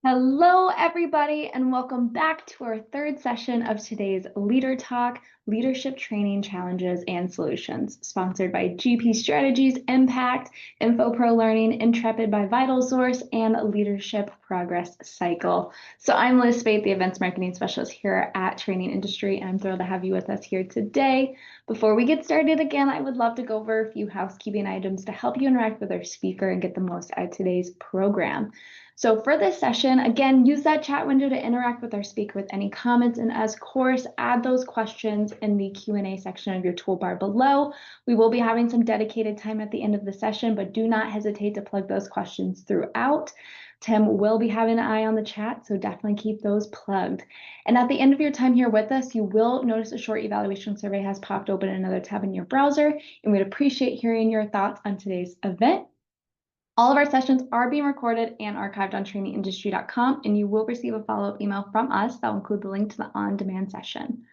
Hello, everybody, and welcome back to our third session of today's Leader Talk, Leadership Training Challenges and Solutions, sponsored by GP Strategies, Impact, InfoPro Learning, Intrepid by VitalSource, and Leadership Progress Cycle. So I'm Liz Spate, the Events Marketing Specialist here at Training Industry, and I'm thrilled to have you with us here today. Before we get started again, I would love to go over a few housekeeping items to help you interact with our speaker and get the most out of today's program. So for this session, again, use that chat window to interact with our speaker with any comments, and of course, add those questions in the Q&A section of your toolbar below. We will be having some dedicated time at the end of the session, but do not hesitate to plug those questions throughout. Tim will be having an eye on the chat, so definitely keep those plugged. And at the end of your time here with us, you will notice a short evaluation survey has popped open in another tab in your browser, and we'd appreciate hearing your thoughts on today's event. All of our sessions are being recorded and archived on trainingindustry.com, and you will receive a follow-up email from us that will include the link to the on-demand session.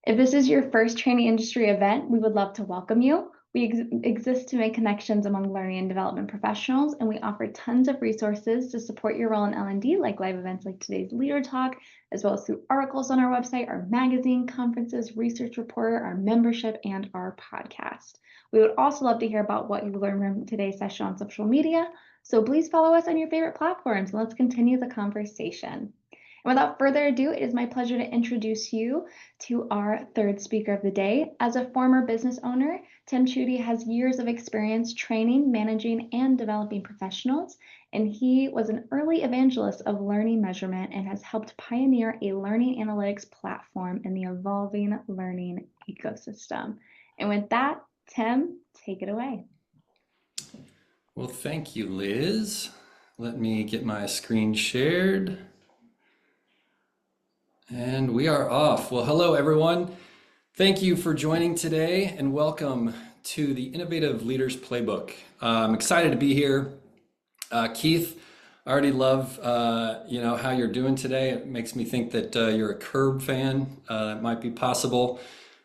If this is your first Training Industry event, we would love to welcome you. We exist to make connections among learning and development professionals, and we offer tons of resources to support your role in L&D, like live events like today's Leader Talk, as well as through articles on our website, our magazine, conferences, research report, our membership, and our podcast. We would also love to hear about what you learned from today's session on social media, so please follow us on your favorite platforms, and let's continue the conversation. And without further ado, it is my pleasure to introduce you to our third speaker of the day. As a former business owner, Tim Chudy has years of experience training, managing, and developing professionals, and he was an early evangelist of learning measurement and has helped pioneer a learning analytics platform in the evolving learning ecosystem. And with that, Tim, take it away. Well, thank you, Liz. Let me get my screen shared. And we are off. Well, hello, everyone. Thank you for joining today and welcome to the Innovative Leaders Playbook. I'm excited to be here. Keith, I already love how you're doing today. It makes me think that you're a Curb fan. That might be possible.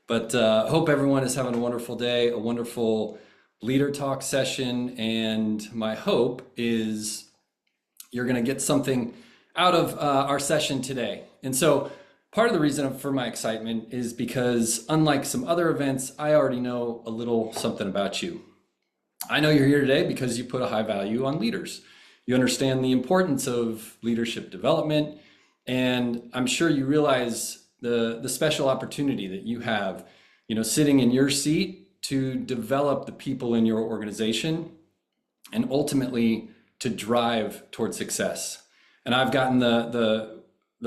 But hope everyone is having a wonderful day, a wonderful leader talk session. And my hope is you're going to get something out of our session today. And so part of the reason for my excitement is because unlike some other events, I already know a little something about you. I know you're here today because you put a high value on leaders. You understand the importance of leadership development, and I'm sure you realize the special opportunity that you have, sitting in your seat to develop the people in your organization and ultimately to drive toward success. And I've gotten the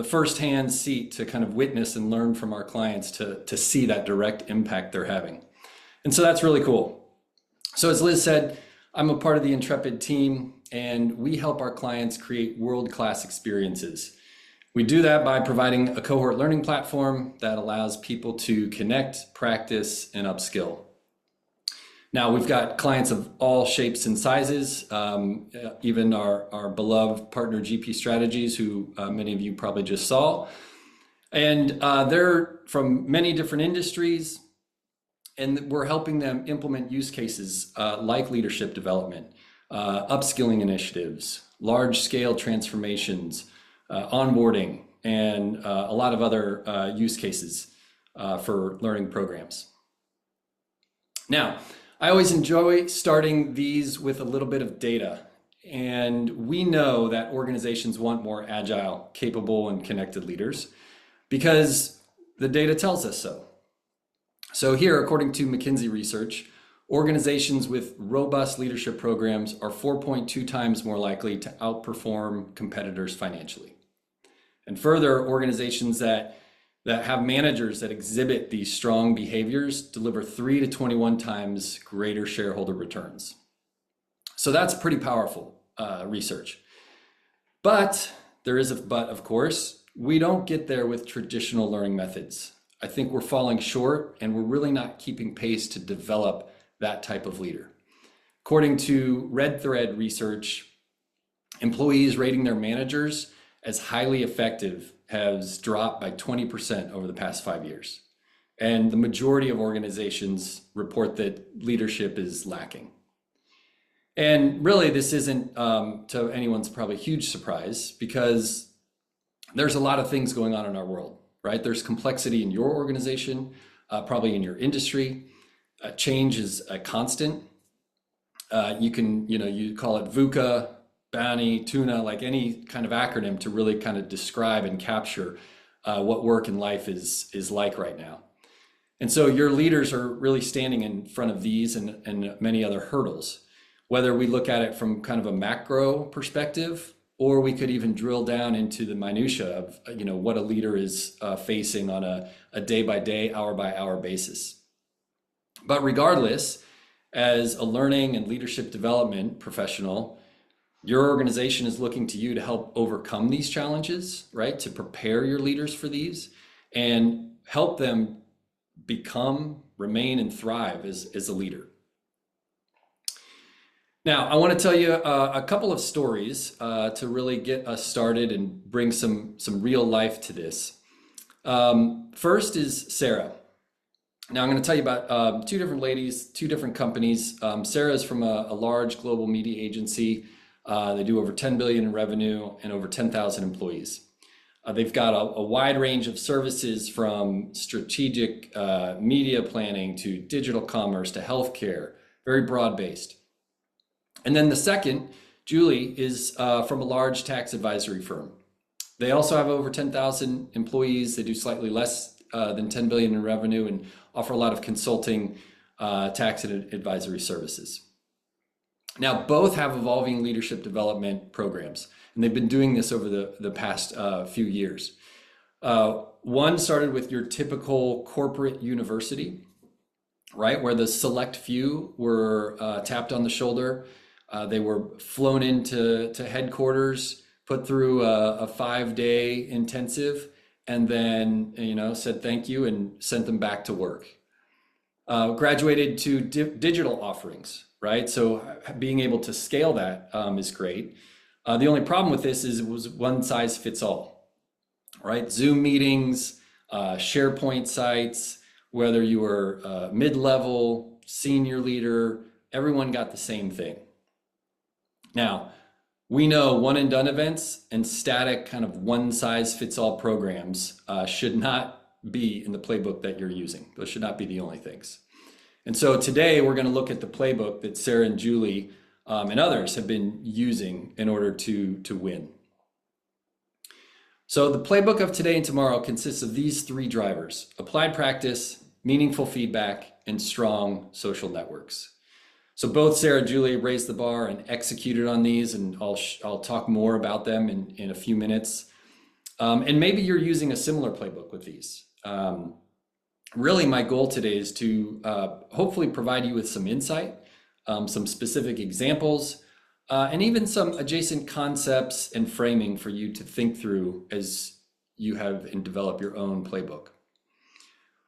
firsthand seat to kind of witness and learn from our clients to see that direct impact they're having. And so that's really cool. So as Liz said, I'm a part of the Intrepid team, and we help our clients create world-class experiences. We do that by providing a cohort learning platform that allows people to connect, practice, and upskill. Now, we've got clients of all shapes and sizes, even our beloved partner GP Strategies, who many of you probably just saw. And they're from many different industries, and we're helping them implement use cases like leadership development, upskilling initiatives, large-scale transformations, onboarding, and a lot of other use cases for learning programs. Now, I always enjoy starting these with a little bit of data. And we know that organizations want more agile, capable, and connected leaders because the data tells us so. So here, according to McKinsey research, organizations with robust leadership programs are 4.2 times more likely to outperform competitors financially. And further, organizations that have managers that exhibit these strong behaviors deliver 3 to 21 times greater shareholder returns. So that's pretty powerful research. But there is a but, of course. We don't get there with traditional learning methods. I think we're falling short, and we're really not keeping pace to develop that type of leader. According to Red Thread research, employees rating their managers as highly effective has dropped by 20% over the past 5 years. And the majority of organizations report that leadership is lacking. And really, this isn't to anyone's probably huge surprise because there's a lot of things going on in our world, right? There's complexity in your organization, probably in your industry. Change is a constant. You call it VUCA, BANI, TUNA, like any kind of acronym to really kind of describe and capture what work and life is like right now. And so your leaders are really standing in front of these and many other hurdles, whether we look at it from kind of a macro perspective, or we could even drill down into the minutia of what a leader is facing on a day by day, hour by hour basis. But regardless, as a learning and leadership development professional, your organization is looking to you to help overcome these challenges, right? To prepare your leaders for these and help them become, remain, and thrive as a leader. Now, I want to tell you a couple of stories to really get us started and bring some real life to this. First is Sarah. Now, I'm going to tell you about two different ladies, two different companies. Sarah is from a large global media agency. They do over 10 billion in revenue and over 10,000 employees. They've got a wide range of services from strategic media planning to digital commerce to healthcare, very broad-based. And then the second, Julie, is from a large tax advisory firm. They also have over 10,000 employees. They do slightly less than 10 billion in revenue and offer a lot of consulting tax and advisory services. Now, both have evolving leadership development programs, and they've been doing this over the past few years. One started with your typical corporate university, right, where the select few were tapped on the shoulder. They were flown into headquarters, put through a 5-day intensive, and then said thank you and sent them back to work. Graduated to digital offerings, right? So being able to scale that is great. The only problem with this is it was one size fits all, right? Zoom meetings, SharePoint sites, whether you were mid-level, senior leader, everyone got the same thing. Now, we know one and done events and static kind of one size fits all programs should not be in the playbook that you're using. Those should not be the only things. And so today we're going to look at the playbook that Sarah and Julie and others have been using in order to win. So the playbook of today and tomorrow consists of these three drivers: applied practice, meaningful feedback, and strong social networks. So both Sarah and Julie raised the bar and executed on these, and I'll talk more about them in a few minutes. And maybe you're using a similar playbook with these. Really, my goal today is to hopefully provide you with some insight, some specific examples, and even some adjacent concepts and framing for you to think through as you have and develop your own playbook.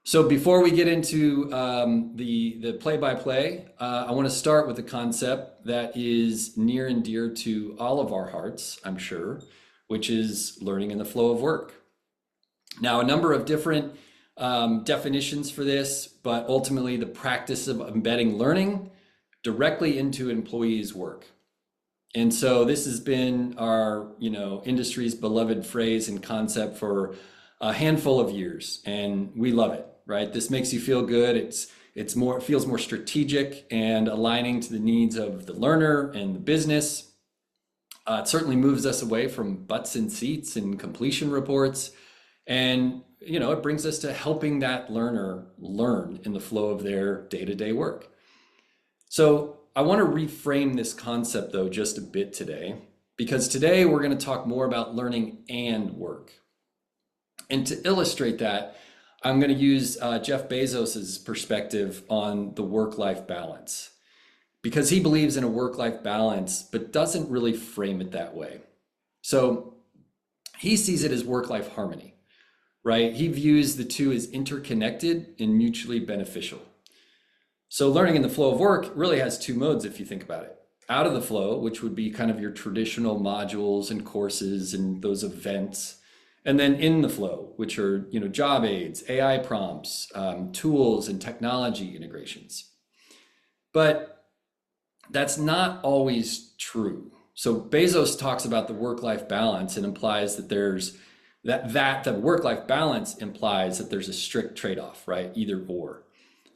So before we get into the play-by-play, I want to start with a concept that is near and dear to all of our hearts, I'm sure, which is learning in the flow of work. Now, a number of different definitions for this, but ultimately the practice of embedding learning directly into employees' work. And so this has been our, industry's beloved phrase and concept for a handful of years, and we love it, right? This makes you feel good. It feels more strategic and aligning to the needs of the learner and the business. It certainly moves us away from butts and seats and completion reports. And, it brings us to helping that learner learn in the flow of their day-to-day work. So I want to reframe this concept though, just a bit today, because today we're going to talk more about learning and work. And to illustrate that, I'm going to use Jeff Bezos's perspective on the work-life balance, because he believes in a work-life balance, but doesn't really frame it that way. So he sees it as work-life harmony, right? He views the two as interconnected and mutually beneficial. So learning in the flow of work really has two modes if you think about it. Out of the flow, which would be kind of your traditional modules and courses and those events. And then in the flow, which are job aids, AI prompts, tools, and technology integrations. But That's not always true. So Bezos talks about the work-life balance and implies that the work-life balance implies that there's a strict trade-off, right? Either or.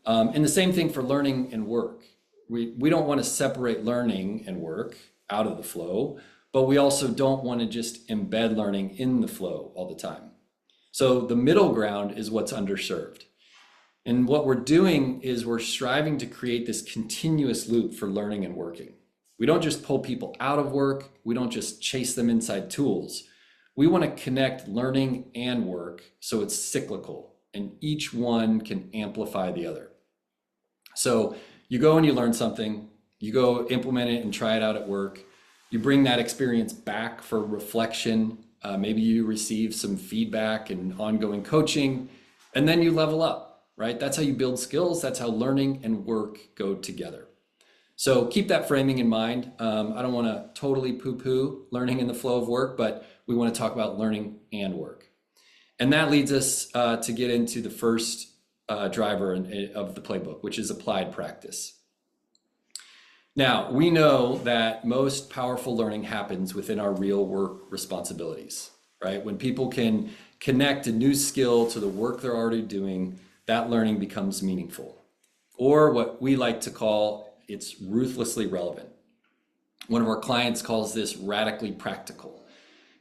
And the same thing for learning and work. We don't want to separate learning and work out of the flow, but we also don't want to just embed learning in the flow all the time. So the middle ground is what's underserved. And what we're doing is we're striving to create this continuous loop for learning and working. We don't just pull people out of work. We don't just chase them inside tools. We want to connect learning and work so it's cyclical and each one can amplify the other. So you go and you learn something, you go implement it and try it out at work. You bring that experience back for reflection. Maybe you receive some feedback and ongoing coaching, and then you level up. Right? That's how you build skills. That's how learning and work go together. So keep that framing in mind. I don't want to totally poo-poo learning in the flow of work, but we want to talk about learning and work. And that leads us to get into the first driver of the playbook, which is applied practice. Now, we know that most powerful learning happens within our real work responsibilities, right? When people can connect a new skill to the work they're already doing, that learning becomes meaningful, or what we like to call it's ruthlessly relevant. One of our clients calls this radically practical.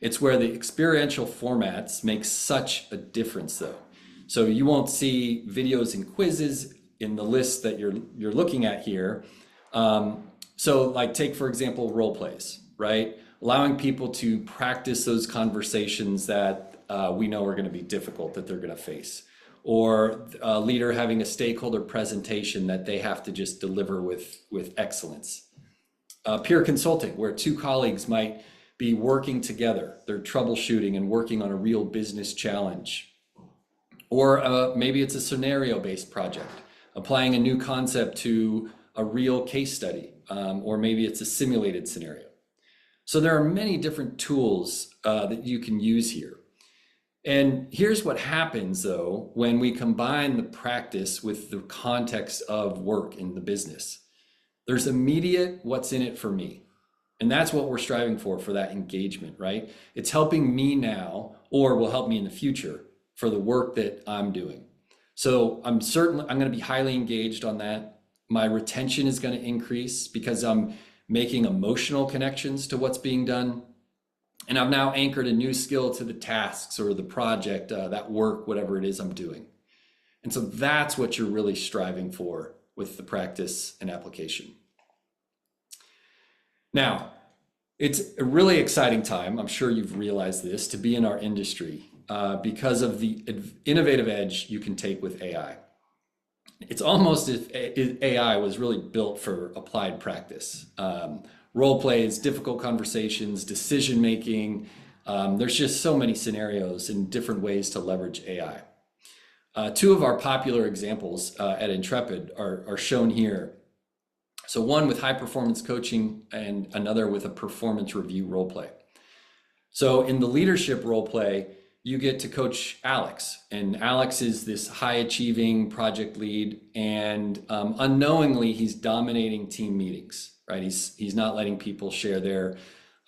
It's where the experiential formats make such a difference though. So you won't see videos and quizzes in the list that you're looking at here. So like take, for example, role plays, right? Allowing people to practice those conversations that we know are going to be difficult, that they're going to face. Or a leader having a stakeholder presentation that they have to just deliver with excellence. Peer consulting, where two colleagues might be working together, they're troubleshooting and working on a real business challenge. Or maybe it's a scenario-based project, applying a new concept to a real case study, or maybe it's a simulated scenario. So there are many different tools that you can use here. And here's what happens though, when we combine the practice with the context of work in the business. There's immediate what's in it for me. And that's what we're striving for that engagement, right? It's helping me now, or will help me in the future for the work that I'm doing. So I'm going to be highly engaged on that. My retention is going to increase because I'm making emotional connections to what's being done. And I've now anchored a new skill to the tasks or the project, that work, whatever it is I'm doing. And so that's what you're really striving for with the practice and application. Now, it's a really exciting time, I'm sure you've realized this, to be in our industry because of the innovative edge you can take with AI. It's almost as if AI was really built for applied practice. Role plays, difficult conversations, decision making. There's just so many scenarios and different ways to leverage AI. Two of our popular examples at Intrepid are shown here. So one with high performance coaching and another with a performance review role play. So in the leadership role play, you get to coach Alex, and Alex is this high achieving project lead, and unknowingly he's dominating team meetings, right? He's not letting people share their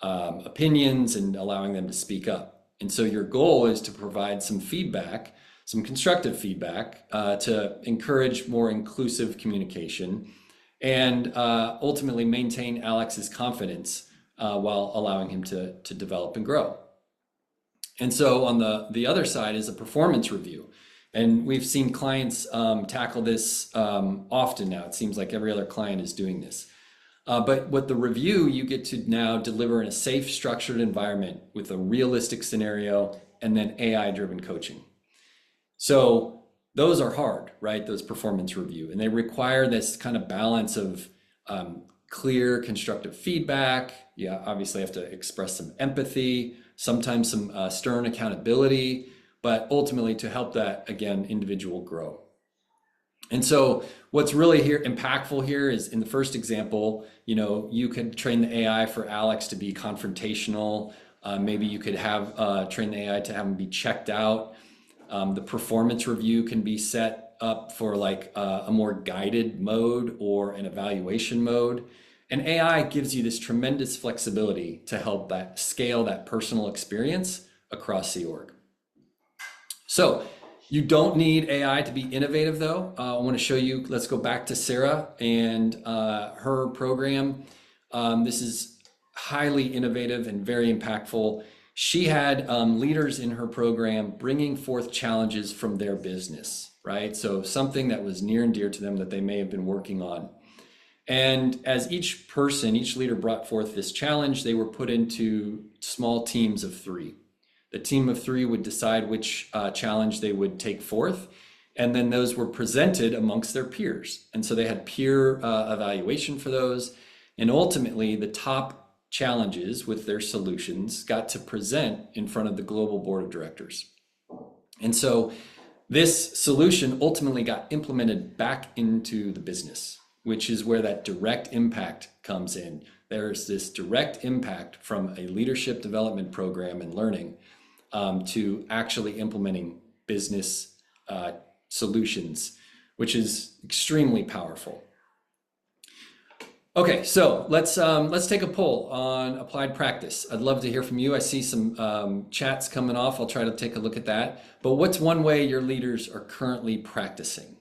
opinions and allowing them to speak up. And so your goal is to provide some feedback, some constructive feedback to encourage more inclusive communication and ultimately maintain Alex's confidence while allowing him to develop and grow. And so on the other side is a performance review. And we've seen clients tackle this often now. It seems like every other client is doing this. But with the review, you get to now deliver in a safe, structured environment with a realistic scenario and then AI-driven coaching. So those are hard, right? Those performance review. And they require this kind of balance of clear, constructive feedback. You obviously have to express some empathy, sometimes some stern accountability, but ultimately to help that, again, individual grow. And so what's really impactful here is in the first example, you could train the AI for Alex to be confrontational. Maybe you could have train the AI to have him be checked out. The performance review can be set up for like a more guided mode or an evaluation mode. And AI gives you this tremendous flexibility to help that scale that personal experience across the org. So you don't need AI to be innovative though. I want to show you, let's go back to Sarah and her program. This is highly innovative and very impactful. She had leaders in her program bringing forth challenges from their business, right? So something that was near and dear to them that they may have been working on. And as each person, each leader brought forth this challenge, they were put into small teams of 3. The team of 3 would decide which challenge they would take forth, and then those were presented amongst their peers. And so they had peer evaluation for those, and ultimately the top challenges with their solutions got to present in front of the global board of directors. And so this solution ultimately got implemented back into the business, which is where that direct impact comes in. There's this direct impact from a leadership development program and learning to actually implementing business solutions, which is extremely powerful. Okay, so let's take a poll on applied practice. I'd love to hear from you. I see some chats coming off. I'll try to take a look at that. But what's one way your leaders are currently practicing?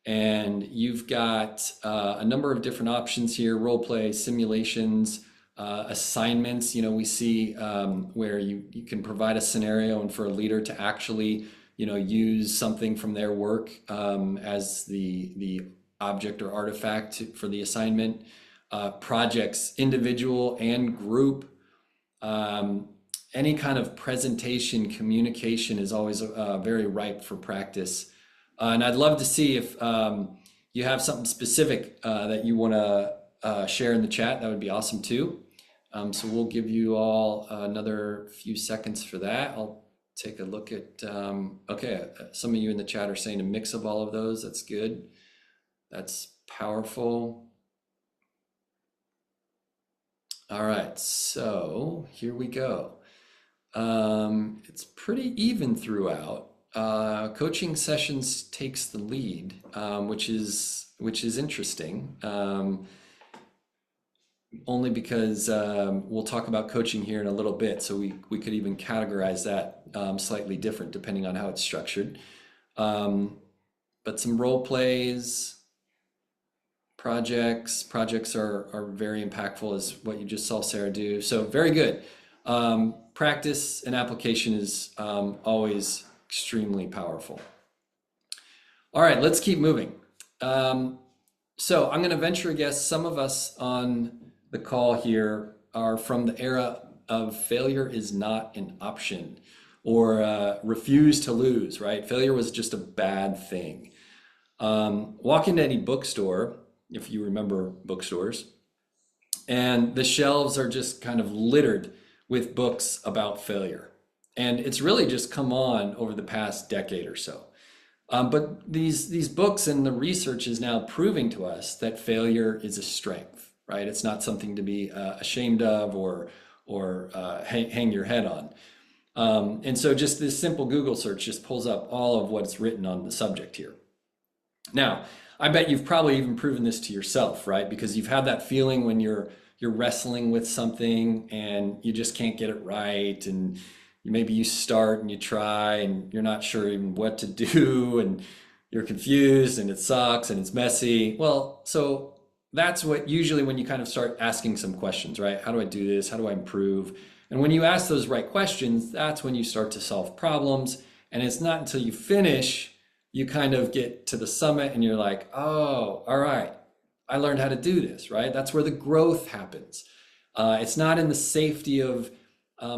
And you've got a number of different options here: role play, simulations, assignments. We see where you can provide a scenario and for a leader to actually use something from their work as the object or artifact for the assignment. Projects, individual and group. Any kind of presentation, communication is always very ripe for practice. And I'd love to see if you have something specific that you want to share in the chat. That would be awesome too. So we'll give you all another few seconds for that. I'll take a look at, okay, some of you in the chat are saying a mix of all of those. That's good. That's powerful. All right, so here we go. It's pretty even throughout. Coaching sessions takes the lead, which is interesting. Only because we'll talk about coaching here in a little bit, so we could even categorize that slightly different depending on how it's structured. But some role plays, projects are very impactful, as what you just saw Sarah do. So very good. Practice and application is always extremely powerful. All right, let's keep moving. So I'm going to venture a guess some of us on the call here are from the era of failure is not an option, or refuse to lose, right? Failure was just a bad thing. Walk into any bookstore, if you remember bookstores, and the shelves are just kind of littered with books about failure. And it's really just come on over the past decade or so. But these books and the research is now proving to us that failure is a strength, right? It's not something to be ashamed of or hang your head on. And so just this simple Google search just pulls up all of what's written on the subject here. Now, I bet you've probably even proven this to yourself, right? Because you've had that feeling when you're wrestling with something and you just can't get it right, and maybe you start and you try and you're not sure even what to do, and you're confused and it sucks and it's messy. Well, so that's what usually when you kind of start asking some questions, right? How do I do this? How do I improve? And when you ask those right questions, that's when you start to solve problems. And it's not until you finish, you kind of get to the summit and you're like, oh, all right, I learned how to do this, right? That's where the growth happens. It's not in the safety of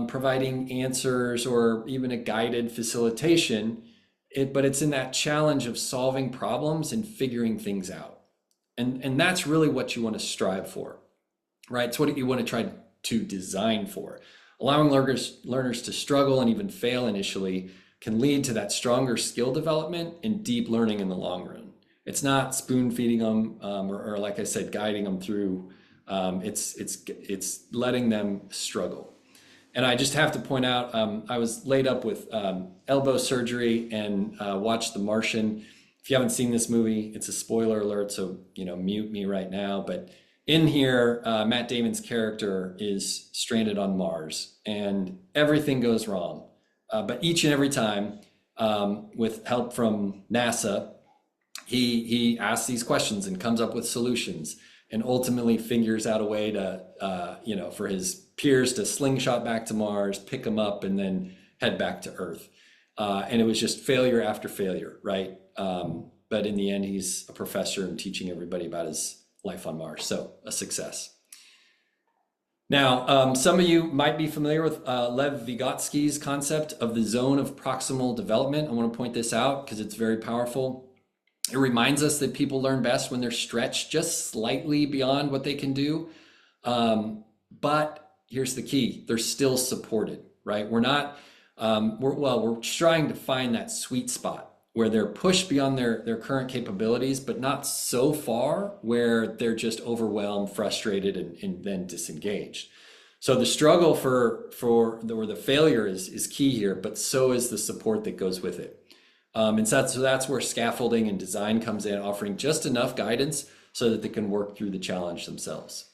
providing answers or even a guided facilitation, but it's in that challenge of solving problems and figuring things out. And that's really what you want to strive for, right? It's what you want to try to design for. Allowing learners to struggle and even fail initially can lead to that stronger skill development and deep learning in the long run. It's not spoon feeding them or like I said, guiding them through. It's letting them struggle. And I just have to point out, I was laid up with elbow surgery and watched The Martian. If you haven't seen this movie, it's a spoiler alert, so mute me right now. But in here, Matt Damon's character is stranded on Mars and everything goes wrong. But each and every time, with help from NASA, he asks these questions and comes up with solutions and ultimately figures out a way to, for his peers to slingshot back to Mars, pick him up, and then head back to Earth. And it was just failure after failure, right? But in the end, he's a professor and teaching everybody about his life on Mars. So a success. Now, some of you might be familiar with Lev Vygotsky's concept of the zone of proximal development. I want to point this out because it's very powerful. It reminds us that people learn best when they're stretched just slightly beyond what they can do. But here's the key, they're still supported, right? We're not, we're trying to find that sweet spot where they're pushed beyond their current capabilities, but not so far where they're just overwhelmed, frustrated, and then disengaged. So the struggle or the failure is key here, but so is the support that goes with it. And so that's where scaffolding and design comes in, offering just enough guidance so that they can work through the challenge themselves.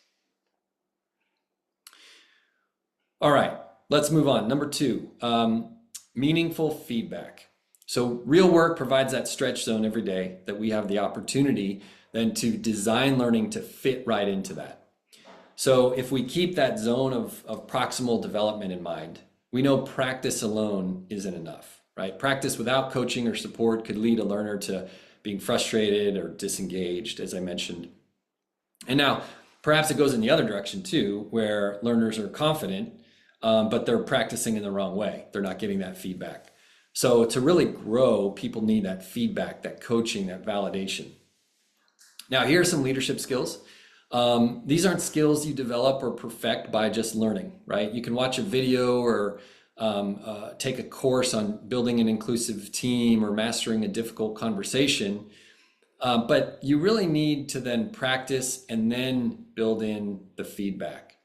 All right, let's move on. Number 2, meaningful feedback. So real work provides that stretch zone every day that we have the opportunity then to design learning to fit right into that. So if we keep that zone of proximal development in mind, we know practice alone isn't enough, right? Practice without coaching or support could lead a learner to being frustrated or disengaged, as I mentioned. And now, perhaps it goes in the other direction too, where learners are confident, but they're practicing in the wrong way. They're not getting that feedback. So to really grow, people need that feedback, that coaching, that validation. Now, here are some leadership skills. These aren't skills you develop or perfect by just learning, right? You can watch a video or take a course on building an inclusive team or mastering a difficult conversation, but you really need to then practice and then build in the feedback.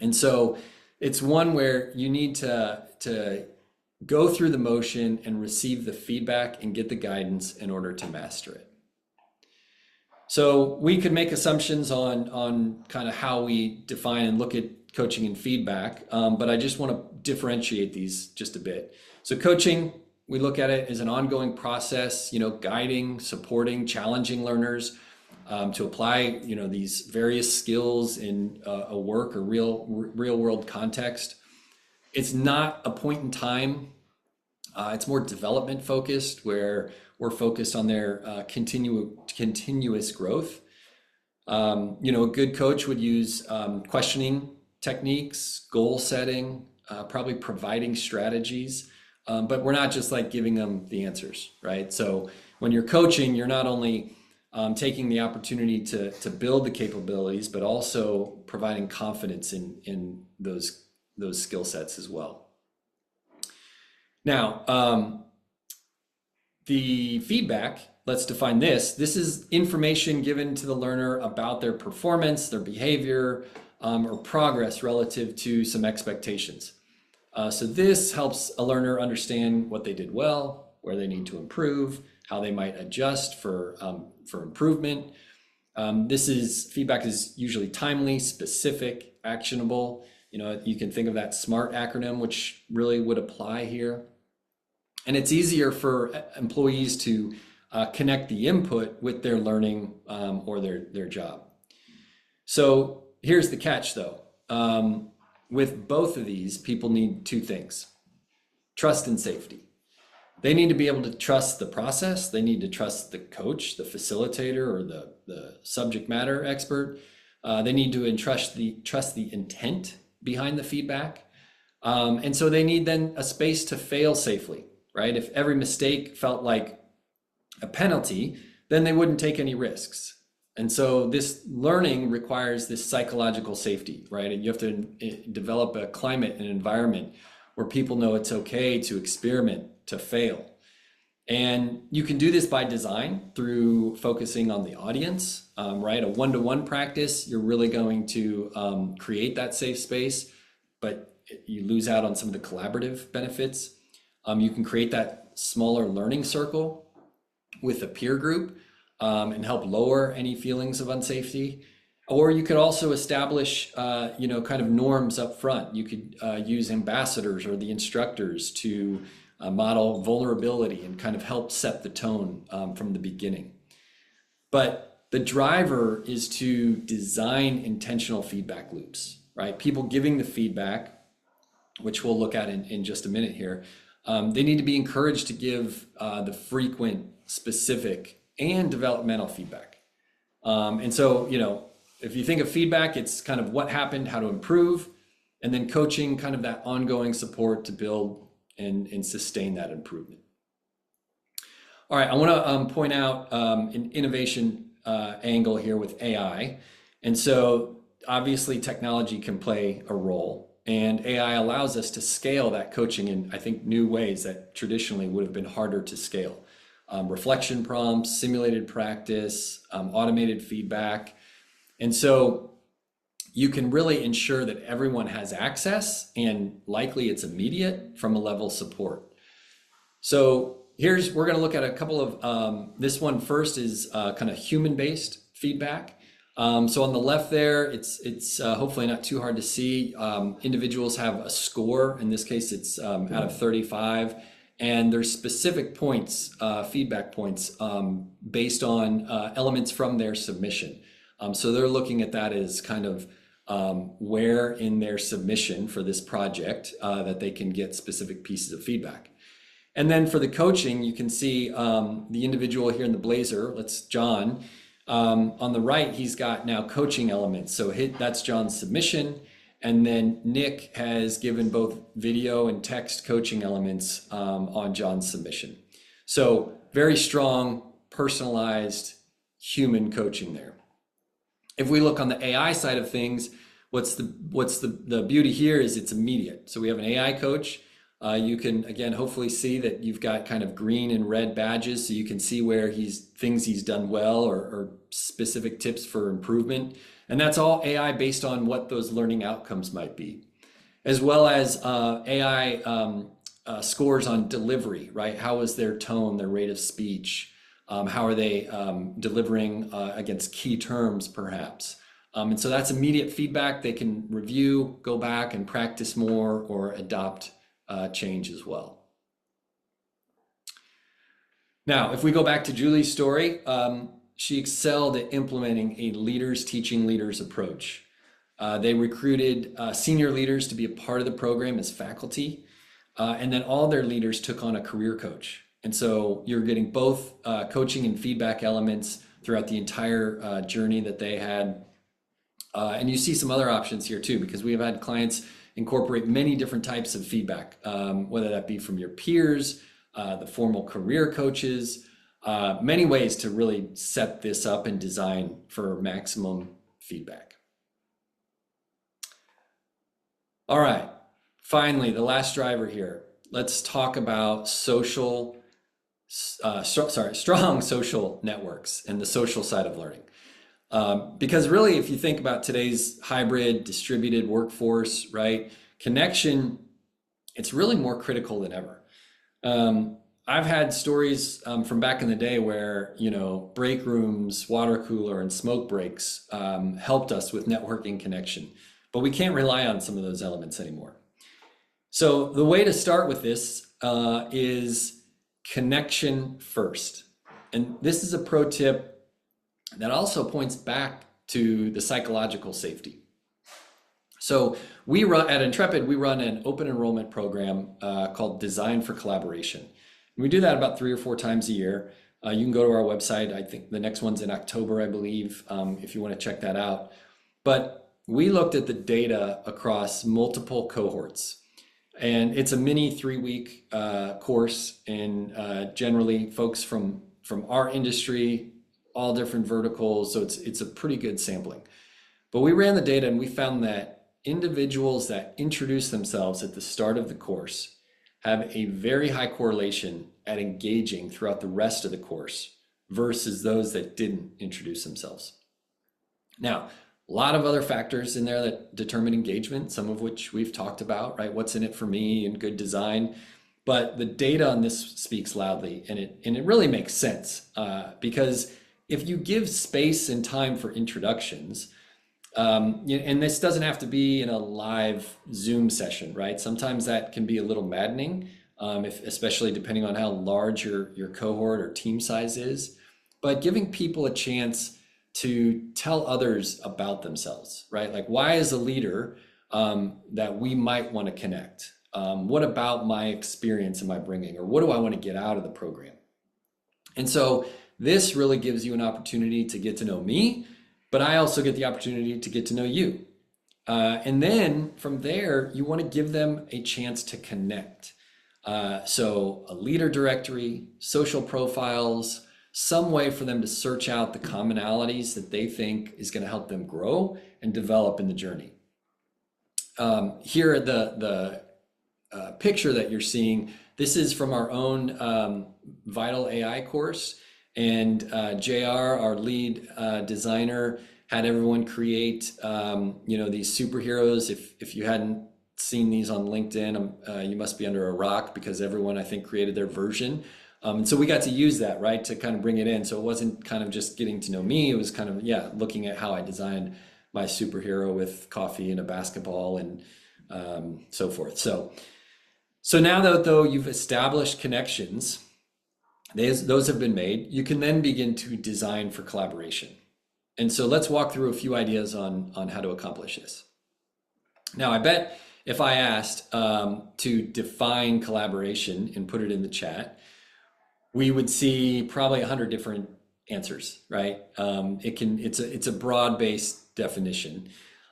And so it's one where you need to go through the motion and receive the feedback and get the guidance in order to master it. So we could make assumptions on kind of how we define and look at coaching and feedback, but I just want to differentiate these just a bit. So coaching, we look at it as an ongoing process, guiding, supporting, challenging learners to apply, these various skills in a work or real world context. It's not a point in time. It's more development focused, where we're focused on their continuous growth. A good coach would use questioning techniques, goal setting, probably providing strategies, but we're not just like giving them the answers, right? So when you're coaching, you're not only taking the opportunity to build the capabilities, but also providing confidence in those skill sets as well. Now, the feedback, let's define this. This is information given to the learner about their performance, their behavior, or progress relative to some expectations. So this helps a learner understand what they did well, where they need to improve, how they might adjust for improvement. Feedback is usually timely, specific, actionable. You can think of that SMART acronym, which really would apply here. And it's easier for employees to connect the input with their learning or their job. So here's the catch though. With both of these, people need 2 things: trust and safety. They need to be able to trust the process. They need to trust the coach, the facilitator, or the subject matter expert. They need to trust the intent behind the feedback. And so they need then a space to fail safely, right? If every mistake felt like a penalty, then they wouldn't take any risks. And so this learning requires this psychological safety, right? And you have to develop a climate and environment where people know it's okay to experiment, to fail. And you can do this by design through focusing on the audience, right? A one-to-one practice, you're really going to create that safe space, but you lose out on some of the collaborative benefits. You can create that smaller learning circle with a peer group and help lower any feelings of unsafety. Or you could also establish, kind of norms up front. You could use ambassadors or the instructors to model vulnerability and kind of help set the tone from the beginning. But the driver is to design intentional feedback loops, right? People giving the feedback, which we'll look at in just a minute here, they need to be encouraged to give the frequent, specific, and developmental feedback. And so, if you think of feedback, it's kind of what happened, how to improve, and then coaching, kind of that ongoing support to build and sustain that improvement. All right, I want to point out an innovation angle here with AI. And so obviously technology can play a role, and AI allows us to scale that coaching in, I think, new ways that traditionally would have been harder to scale. Reflection prompts, simulated practice, automated feedback. And so you can really ensure that everyone has access, and likely it's immediate from a level of support. So we're going to look at a couple of, this one first is kind of human-based feedback. So on the left there, it's hopefully not too hard to see. Individuals have a score. In this case, it's out of 35. And there's specific points, feedback points, based on elements from their submission. So they're looking at that as kind of where in their submission for this project that they can get specific pieces of feedback. And then for the coaching, you can see the individual here in the blazer, that's John. On the right, he's got now coaching elements. So that's John's submission. And then Nick has given both video and text coaching elements on John's submission. So very strong, personalized human coaching there. If we look on the AI side of things, what's the beauty here is it's immediate. So we have an AI coach. You can, again, hopefully see that you've got kind of green and red badges, so you can see where things he's done well or specific tips for improvement. And that's all AI based on what those learning outcomes might be, as well as AI scores on delivery, right? How is their tone, their rate of speech? How are they delivering against key terms, perhaps? And so that's immediate feedback. They can review, go back and practice more, or adopt change as well. Now, if we go back to Julie's story, she excelled at implementing a leaders teaching leaders approach. They recruited senior leaders to be a part of the program as faculty, and then all their leaders took on a career coach. And so you're getting both coaching and feedback elements throughout the entire journey that they had. And you see some other options here too, because we have had clients incorporate many different types of feedback, whether that be from your peers, the formal career coaches, many ways to really set this up and design for maximum feedback. All right, finally, the last driver here. Let's talk about strong social networks and the social side of learning. Because really, if you think about today's hybrid distributed workforce, right, connection, it's really more critical than ever. I've had stories from back in the day where, break rooms, water cooler, and smoke breaks helped us with networking connection, but we can't rely on some of those elements anymore. So the way to start with this is connection first. And this is a pro tip that also points back to the psychological safety. So at Intrepid, we run an open enrollment program called Design for Collaboration. And we do that about 3 or 4 times a year. You can go to our website. I think the next one's in October, I believe, if you want to check that out. But we looked at the data across multiple cohorts. And it's a mini 3-week course, and generally folks from our industry, all different verticals. So it's a pretty good sampling. But we ran the data and we found that individuals that introduce themselves at the start of the course have a very high correlation at engaging throughout the rest of the course versus those that didn't introduce themselves. Now, a lot of other factors in there that determine engagement, some of which we've talked about, right? What's in it for me and good design. But the data on this speaks loudly, and it really makes sense because if you give space and time for introductions, And this doesn't have to be in a live Zoom session, right? Sometimes that can be a little maddening, especially depending on how large your cohort or team size is. But giving people a chance to tell others about themselves, right? Like, why as a leader that we might want to connect? What about my experience am I bringing? Or what do I want to get out of the program? And so this really gives you an opportunity to get to know me, but I also get the opportunity to get to know you. And then from there, you want to give them a chance to connect. So a leader directory, social profiles, some way for them to search out the commonalities that they think is going to help them grow and develop in the journey. Here, the picture that you're seeing, this is from our own Vital AI course. And JR, our lead designer, had everyone create, these superheroes. If you hadn't seen these on LinkedIn, you must be under a rock, because everyone, I think, created their version. And so we got to use that, right, to kind of bring it in. So it wasn't kind of just getting to know me. It was kind of, looking at how I designed my superhero with coffee and a basketball and so forth. So now that, though, you've established connections, those have been made, you can then begin to design for collaboration. And so let's walk through a few ideas on how to accomplish this. Now, I bet if I asked to define collaboration and put it in the chat, we would see probably 100 different answers, right? It's a broad-based definition.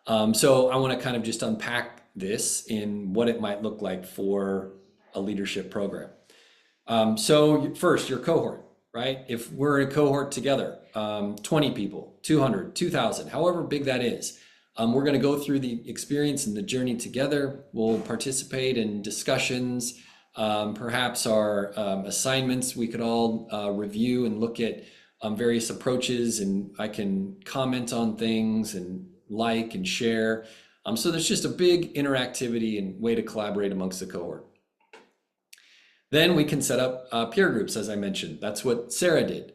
So I want to kind of just unpack this in what it might look like for a leadership program. So first, your cohort, right? If we're in a cohort together, 20 people, 200, 2,000, however big that is, we're going to go through the experience and the journey together. We'll participate in discussions, perhaps our assignments. We could all review and look at various approaches, and I can comment on things and like and share. So there's just a big interactivity and way to collaborate amongst the cohort. Then we can set up peer groups, as I mentioned. That's what Sarah did.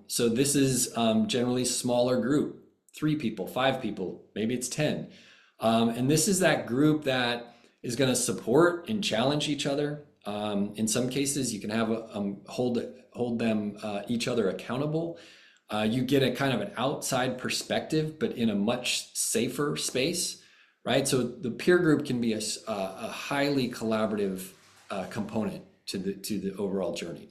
So this is generally smaller group, 3 people, 5 people, maybe it's 10. And this is that group that is going to support and challenge each other. In some cases, you can have hold them each other accountable. You get a kind of an outside perspective, but in a much safer space, right? So the peer group can be a highly collaborative component to the overall journey.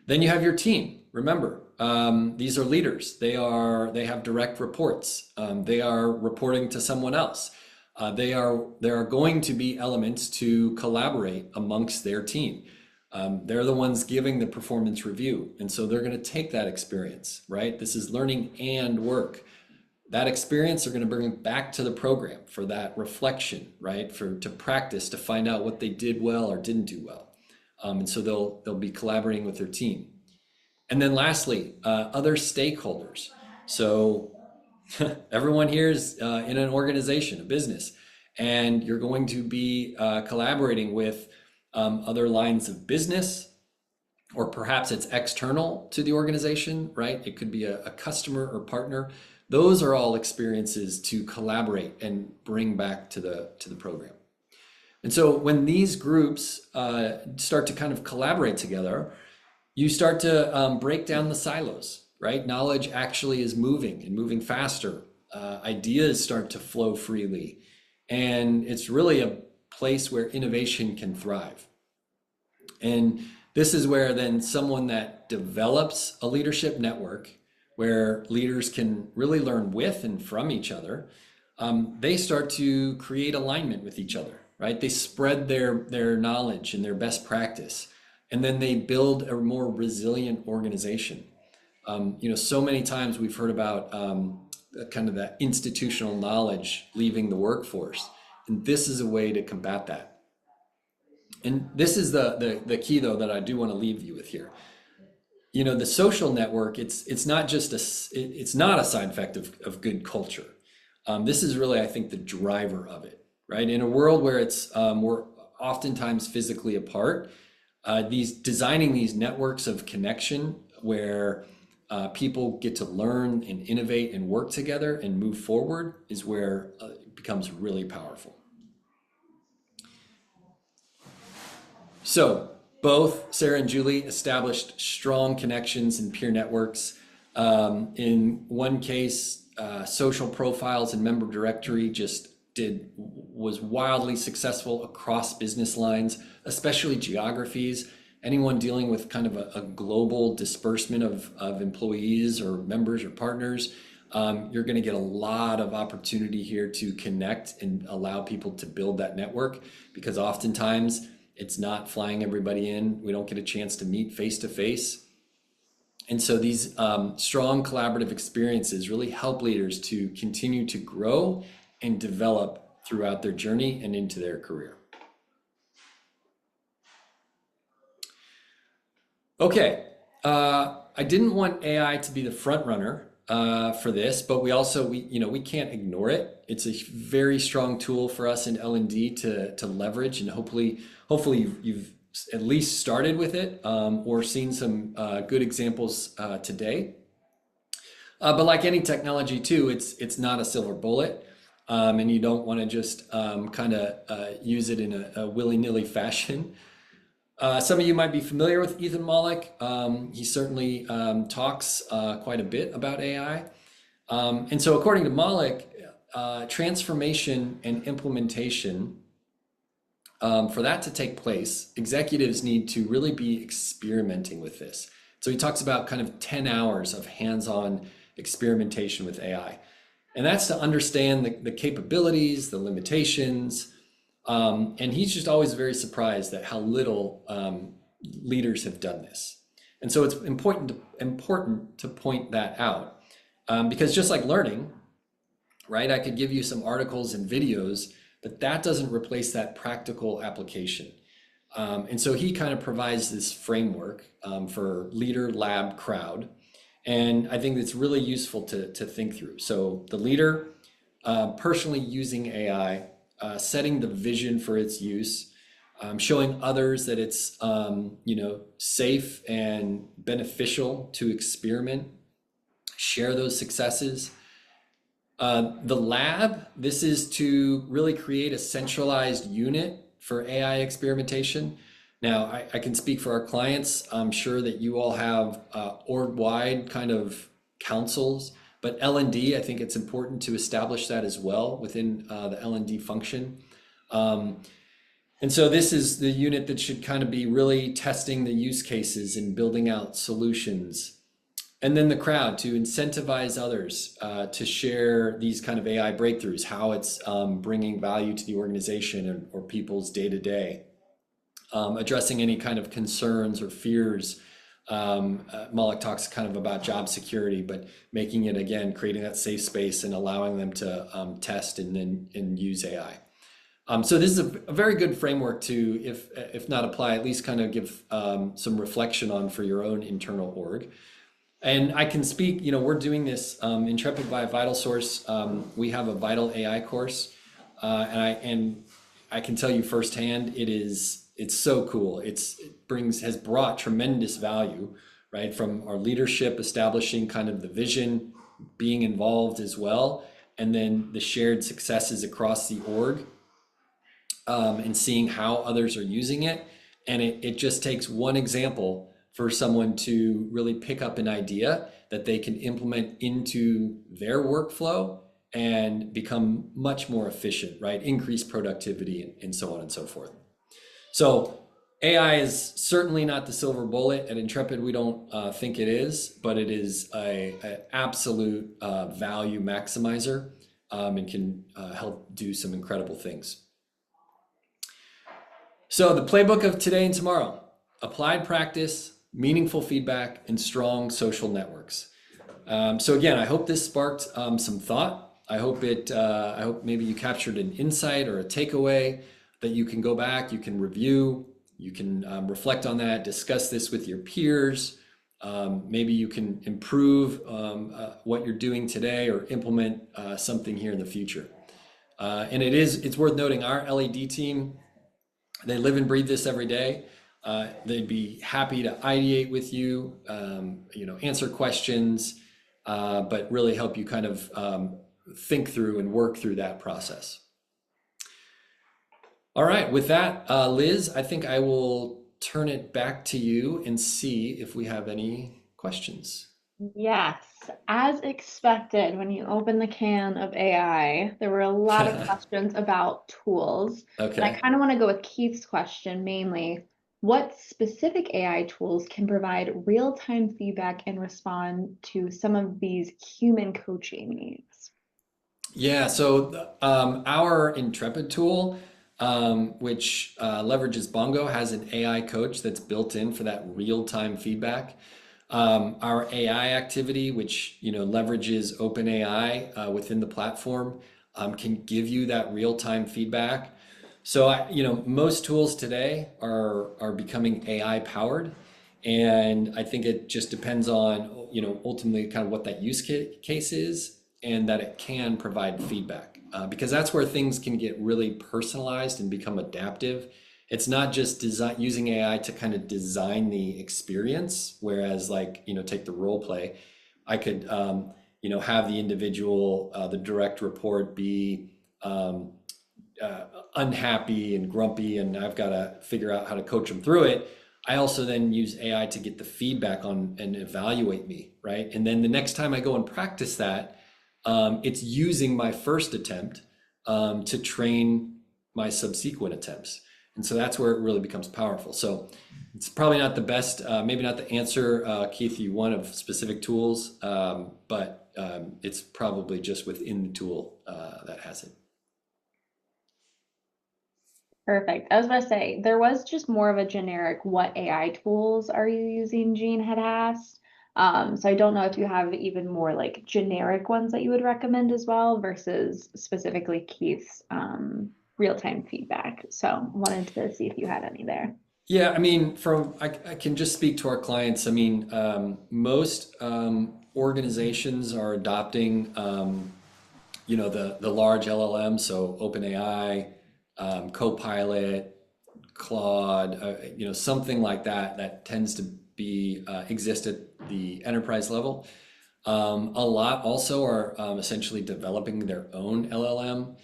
Then you have your team. Remember, these are leaders. They have direct reports. They are reporting to someone else. There are going to be elements to collaborate amongst their team. They're the ones giving the performance review, and so they're going to take that experience, right? This is learning and work. That experience they're going to bring back to the program for that reflection, right? To practice, to find out what they did well or didn't do well. And so they'll be collaborating with their team. And then lastly, other stakeholders. So everyone here is in an organization, a business, and you're going to be collaborating with other lines of business, or perhaps it's external to the organization, right? It could be a customer or partner. Those are all experiences to collaborate and bring back to the program. And so when these groups start to kind of collaborate together, you start to break down the silos, right? Knowledge actually is moving and moving faster. Ideas start to flow freely. And it's really a place where innovation can thrive. And this is where then someone that develops a leadership network where leaders can really learn with and from each other, they start to create alignment with each other, right? They spread their knowledge and their best practice, and then they build a more resilient organization. So many times we've heard about kind of that institutional knowledge leaving the workforce, and this is a way to combat that. And this is the key, though, that I do want to leave you with here. The social network, it's not just it's not a side effect of good culture. This is really, I think, the driver of it, right? In a world where we're oftentimes physically apart, designing these networks of connection where people get to learn and innovate and work together and move forward is where it becomes really powerful. So both Sarah and Julie established strong connections and peer networks. In one case, social profiles and member directory was wildly successful across business lines, especially geographies. Anyone dealing with kind of a global disbursement of employees or members or partners, you're going to get a lot of opportunity here to connect and allow people to build that network, because oftentimes it's not flying everybody in. We don't get a chance to meet face to face. And so these strong collaborative experiences really help leaders to continue to grow and develop throughout their journey and into their career. Okay, I didn't want AI to be the front runner for this, but we can't ignore it. It's a very strong tool for us in L&D to leverage, and hopefully you've at least started with it or seen some good examples today. But like any technology too, it's not a silver bullet, and you don't want to just kind of use it in a willy-nilly fashion. Some of you might be familiar with Ethan Mollick. He certainly talks quite a bit about AI. And so according to Mollick, transformation and implementation, for that to take place, executives need to really be experimenting with this. So he talks about kind of 10 hours of hands-on experimentation with AI. And that's to understand the capabilities, the limitations, and he's just always very surprised at how little leaders have done this. And so it's important to point that out, because just like learning, right? I could give you some articles and videos, but that doesn't replace that practical application. And so he kind of provides this framework for leader, lab, crowd. And I think it's really useful to think through. So the leader personally using AI, setting the vision for its use, showing others that it's safe and beneficial to experiment, share those successes. The lab, this is to really create a centralized unit for AI experimentation. Now, I can speak for our clients. I'm sure that you all have org-wide kind of councils, but L&D, I think it's important to establish that as well within the L&D function. And so this is the unit that should kind of be really testing the use cases and building out solutions. And then the crowd, to incentivize others to share these kind of AI breakthroughs, how it's bringing value to the organization or people's day-to-day, addressing any kind of concerns or fears. Mollick talks kind of about job security, but making it, again, creating that safe space and allowing them to test and use AI. So this is a very good framework to, if not apply, at least kind of give some reflection on for your own internal org. And I can speak, we're doing this Intrepid by VitalSource. We have a Vital AI course, and I can tell you firsthand, it's so cool. It has brought tremendous value, right? From our leadership establishing kind of the vision, being involved as well, and then the shared successes across the org, and seeing how others are using it. And it just takes one example for someone to really pick up an idea that they can implement into their workflow and become much more efficient, right? Increase productivity and so on and so forth. So AI is certainly not the silver bullet. At Intrepid, we don't think it is, but it is an absolute value maximizer and can help do some incredible things. So the playbook of today and tomorrow: applied practice, meaningful feedback, and strong social networks. So again, I hope this sparked some thought. I hope maybe you captured an insight or a takeaway that you can go back, you can review, you can reflect on that, discuss this with your peers. Maybe you can improve what you're doing today or implement something here in the future. And it's worth noting, our LED team, they live and breathe this every day. They'd be happy to ideate with you, answer questions, but really help you kind of think through and work through that process. All right, with that, Liz, I think I will turn it back to you and see if we have any questions. Yes, as expected, when you open the can of AI, there were a lot of questions about tools. And I Okay. kind of want to go with Keith's question mainly. What specific AI tools can provide real-time feedback and respond to some of these human coaching needs? Yeah, so our Intrepid tool, which leverages Bongo, has an AI coach that's built in for that real-time feedback. Our AI activity, which leverages OpenAI within the platform, can give you that real-time feedback. So most tools today are becoming AI powered, and I think it just depends on ultimately kind of what that use case is, and that it can provide feedback because that's where things can get really personalized and become adaptive. It's not just using AI to kind of design the experience, whereas take the role play. I could have the individual, the direct report be unhappy and grumpy, and I've got to figure out how to coach them through it. I also then use AI to get the feedback on and evaluate me, right? And then the next time I go and practice that, it's using my first attempt to train my subsequent attempts. And so that's where it really becomes powerful. So it's probably not the best, maybe not the answer, Keith, you want of specific tools, but it's probably just within the tool that has it. Perfect. I was about to say, there was just more of a generic, what AI tools are you using, Jean had asked. So I don't know if you have even more like generic ones that you would recommend as well versus specifically Keith's real-time feedback. So wanted to see if you had any there. Yeah, I mean, I can just speak to our clients. I mean, most organizations are adopting, the large LLM, so OpenAI, Copilot, Claude, something like that. That tends to be exist at the enterprise level. A lot also are essentially developing their own LLM.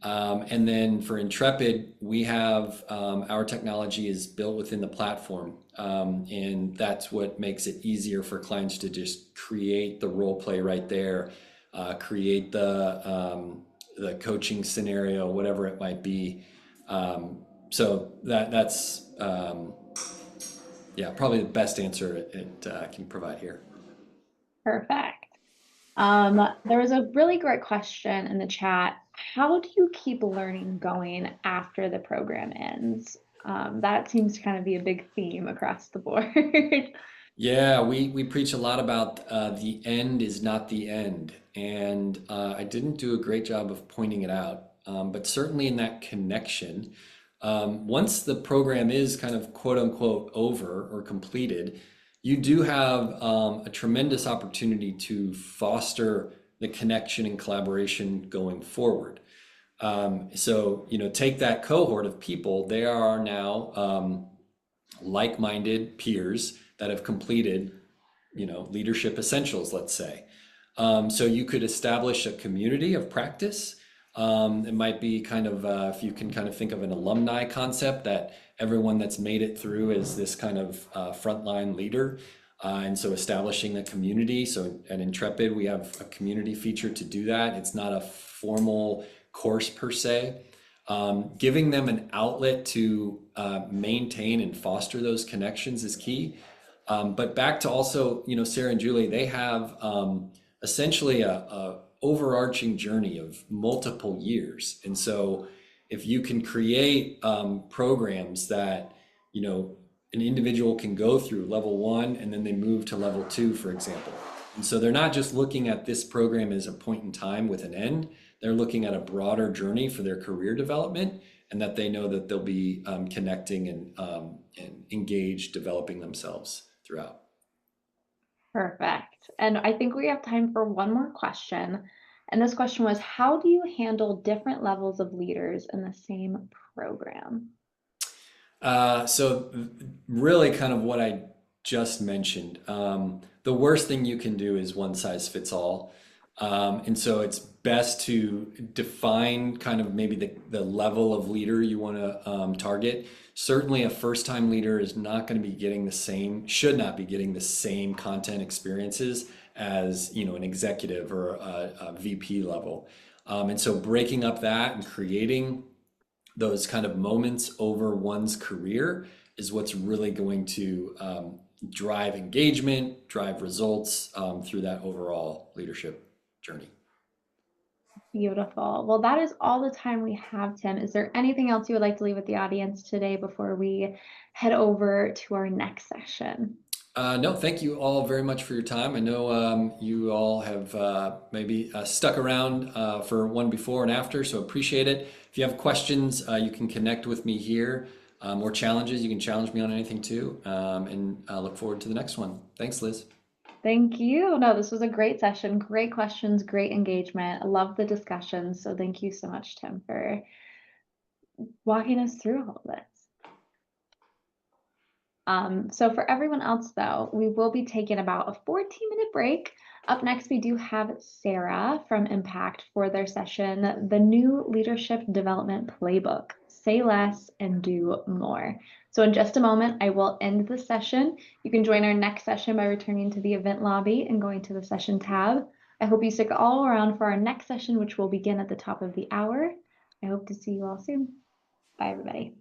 And then for Intrepid, we have our technology is built within the platform. And that's what makes it easier for clients to just create the role play right there, create the coaching scenario, whatever it might be. So that's probably the best answer it can provide here. Perfect. There was a really great question in the chat. How do you keep learning going after the program ends? That seems to kind of be a big theme across the board. Yeah, we preach a lot about the end is not the end. And I didn't do a great job of pointing it out. But certainly in that connection, once the program is kind of quote unquote over or completed, you do have a tremendous opportunity to foster the connection and collaboration going forward. So, take that cohort of people, they are now like-minded peers that have completed, leadership essentials, let's say. So you could establish a community of practice. It might be kind of, if you can kind of think of an alumni concept, that everyone that's made it through is this kind of frontline leader. And so establishing a community. So at Intrepid, we have a community feature to do that. It's not a formal course per se. Giving them an outlet to maintain and foster those connections is key. But back to also, Sarah and Julie, they have essentially a overarching journey of multiple years. And so if you can create programs that, an individual can go through level 1 and then they move to level 2, for example. And so they're not just looking at this program as a point in time with an end. They're looking at a broader journey for their career development, and that they know that they'll be connecting and engaged, developing themselves throughout. Perfect. And I think we have time for one more question. And this question was, how do you handle different levels of leaders in the same program? So really kind of what I just mentioned. The worst thing you can do is one size fits all. And so it's best to define kind of maybe the level of leader you want to target. Certainly a first-time leader is not going to be getting the same, should not be getting the same content experiences as, an executive or a VP level. And so breaking up that and creating those kind of moments over one's career is what's really going to drive engagement, drive results through that overall leadership journey. Beautiful. Well, that is all the time we have, Tim. Is there anything else you would like to leave with the audience today before we head over to our next session? No, thank you all very much for your time. I know you all have maybe stuck around for one before and after, so appreciate it. If you have questions, you can connect with me here, or challenges, you can challenge me on anything too. And I look forward to the next one. Thanks, Liz. Thank you. No, this was a great session. Great questions, great engagement. I love the discussion. So thank you so much, Tim, for walking us through all of this. So for everyone else, though, we will be taking about a 14-minute break. Up next, we do have Sarah from Impact for their session, the new leadership development playbook, Say Less and Do More. So in just a moment, I will end the session. You can join our next session by returning to the event lobby and going to the session tab. I hope you stick all around for our next session, which will begin at the top of the hour. I hope to see you all soon. Bye, everybody.